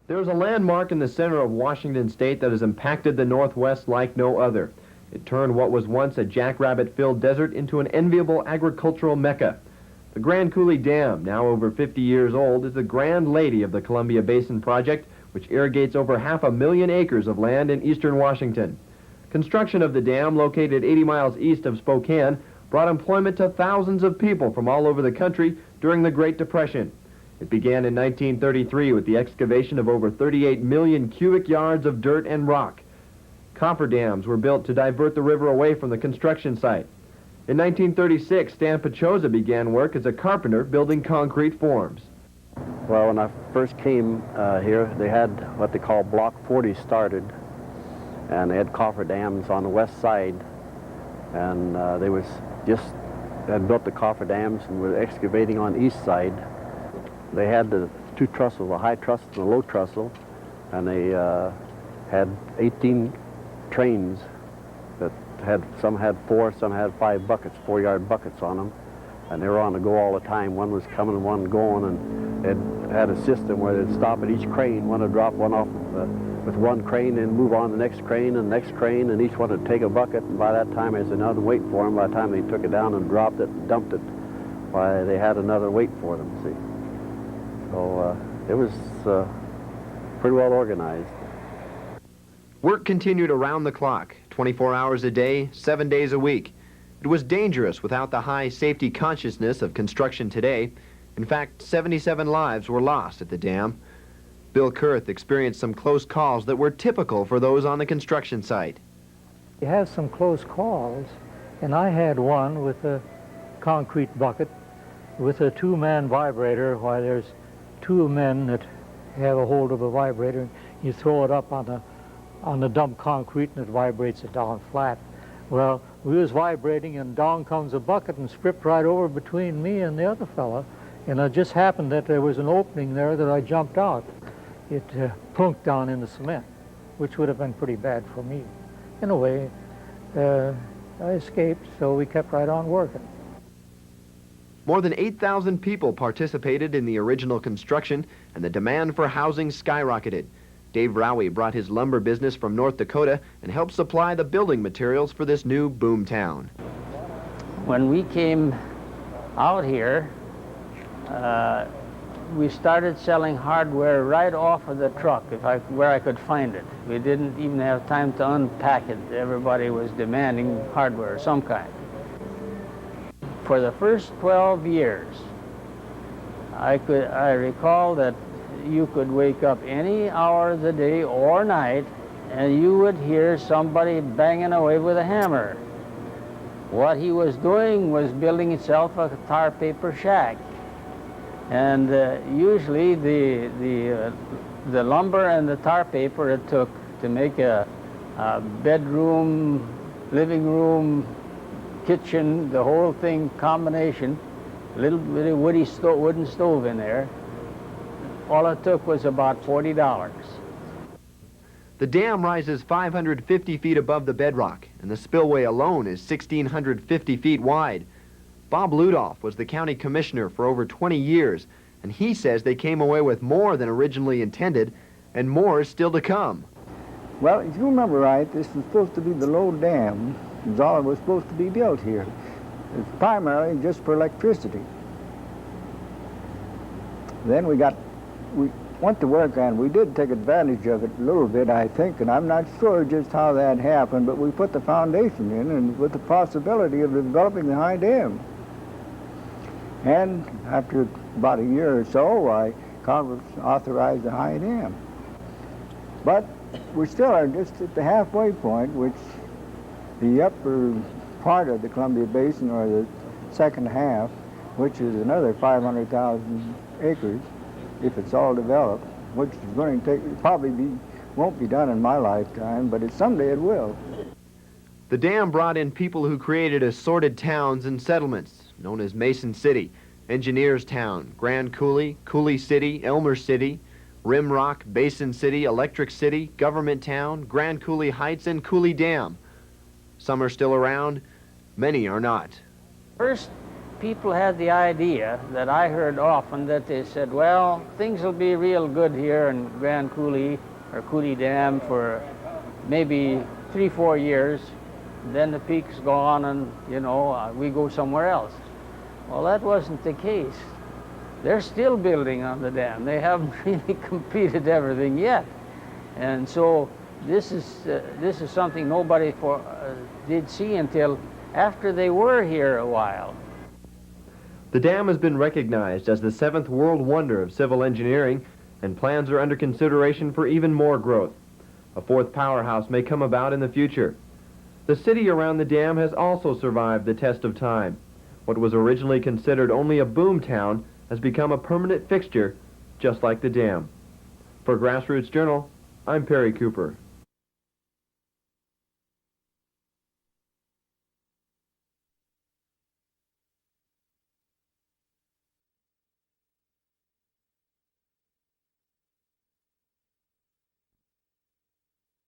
There's a landmark in the center of Washington state that has impacted the Northwest like no other. It turned what was once a jackrabbit-filled desert into an enviable agricultural mecca. The Grand Coulee Dam, now over 50 years old, is the grand lady of the Columbia Basin Project, which irrigates over 500,000 acres of land in eastern Washington. Construction of the dam, located 80 miles east of Spokane, brought employment to thousands of people from all over the country during the Great Depression. It began in 1933 with the excavation of over 38 million cubic yards of dirt and rock. Cofferdams were built to divert the river away from the construction site. In 1936, Stan Pachosa began work as a carpenter building concrete forms. Well, when I first came here, they had what they call Block 40 started, and they had cofferdams on the west side, and they had built the cofferdams and were excavating on the east side. They had the two trussels, a high trestle and a low trestle, and they had 18 trains that some had 4, some had 5 buckets, 4-yard buckets on them, and they were on the go all the time. One was coming and one going, and it had a system where they'd stop at each crane. One would drop one off with one crane and move on to the next crane and the next crane, and each one would take a bucket, and by that time there's another weight for them. By the time they took it down and dropped it and dumped it, why, they had another weight for them, see. So it was pretty well organized. Work continued around the clock, 24 hours a day, 7 days a week. It was dangerous without the high safety consciousness of construction today. In fact, 77 lives were lost at the dam. Bill Kurth experienced some close calls that were typical for those on the construction site. You have some close calls, and I had one with a concrete bucket with a 2-man vibrator, while there's 2 men that have a hold of a vibrator. You throw it up on the dump concrete and it vibrates it down flat. Well, we was vibrating and down comes a bucket and stripped right over between me and the other fella. And it just happened that there was an opening there that I jumped out. It plunked down in the cement, which would have been pretty bad for me. In a way, I escaped, so we kept right on working. More than 8,000 people participated in the original construction, and the demand for housing skyrocketed. Dave Rowie brought his lumber business from North Dakota and helped supply the building materials for this new boom town. When we came out here, we started selling hardware right off of the truck where I could find it. We didn't even have time to unpack it. Everybody was demanding hardware of some kind. For the first 12 years, I recall that you could wake up any hour of the day or night and you would hear somebody banging away with a hammer. What he was doing was building himself a tar paper shack. And usually the lumber and the tar paper it took to make a bedroom, living room, kitchen, the whole thing combination, a little bit of wooden stove in there. All it took was about $40. The dam rises 550 feet above the bedrock, and the spillway alone is 1,650 feet wide. Bob Ludolph was the county commissioner for over 20 years, and he says they came away with more than originally intended, and more is still to come. Well, if you remember right, this was supposed to be the low dam. It was all that was supposed to be built here. It's primarily just for electricity. Then we went to work, and we did take advantage of it a little bit, I think, and I'm not sure just how that happened, but we put the foundation in, and with the possibility of developing the high dam. And after about a year or so, Congress authorized the high dam. But we still are just at the halfway point, which the upper part of the Columbia Basin, or the second half, which is another 500,000 acres, if it's all developed, which is going to won't be done in my lifetime, but someday it will. The dam brought in people who created assorted towns and settlements, known as Mason City, Engineers Town, Grand Coulee, Coulee City, Elmer City, Rimrock, Basin City, Electric City, Government Town, Grand Coulee Heights, and Coulee Dam. Some are still around, many are not. First people had the idea that I heard often, that they said, well, things will be real good here in Grand Coulee or Coulee Dam for maybe 3-4 years. Then the peak's gone and, you know, we go somewhere else. Well, that wasn't the case. They're still building on the dam. They haven't really completed everything yet. And so this is something nobody did see until after they were here a while. The dam has been recognized as the 7th world wonder of civil engineering, and plans are under consideration for even more growth. A 4th powerhouse may come about in the future. The city around the dam has also survived the test of time. What was originally considered only a boom town has become a permanent fixture, just like the dam. For Grassroots Journal, I'm Perry Cooper.